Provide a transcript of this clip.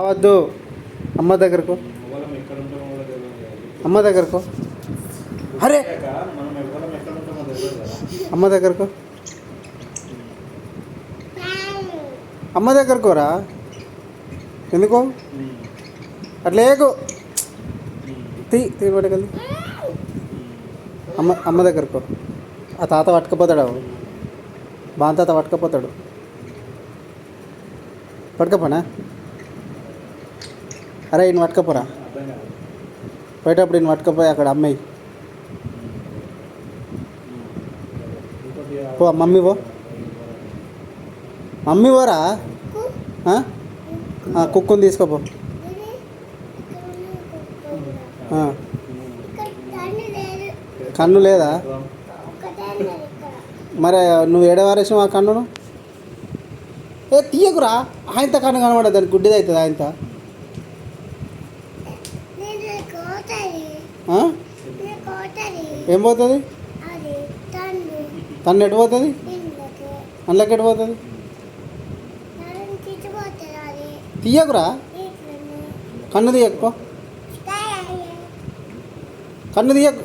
అవద్దు. అమ్మ దగ్గరకు, అమ్మ దగ్గరకు. అరే అమ్మ దగ్గరకు, అమ్మ దగ్గరకోరా. ఎందుకో అట్లా ఏకు తీ పట్టుకెళ్ళి అమ్మ దగ్గరకు. ఆ తాత పట్టుకపోతాడు, బాగా తాత పట్టుకపోతాడు. పట్టుకపోనా? అరే ఈయన పట్టుకపోరా, పోయేటప్పుడు ఈయన పట్టుకపోయి అక్కడ అమ్మాయి పో. మమ్మీ పో, మమ్మీ పోరా. కుక్కుని తీసుకోపో. కన్ను లేదా? మరి నువ్వు ఏడవారేసావు ఆ కన్నును? తీయకురా. ఆయనతో కన్ను కనబడదు, దానికి గుడ్డిది అవుతుంది ఆయనతో. ఏం పోతుంది? తను ఎటు పోతుంది? అందులోకి ఎటు పోతుంది? తీయకురా, కన్ను తీయకు, కన్ను తీయకు.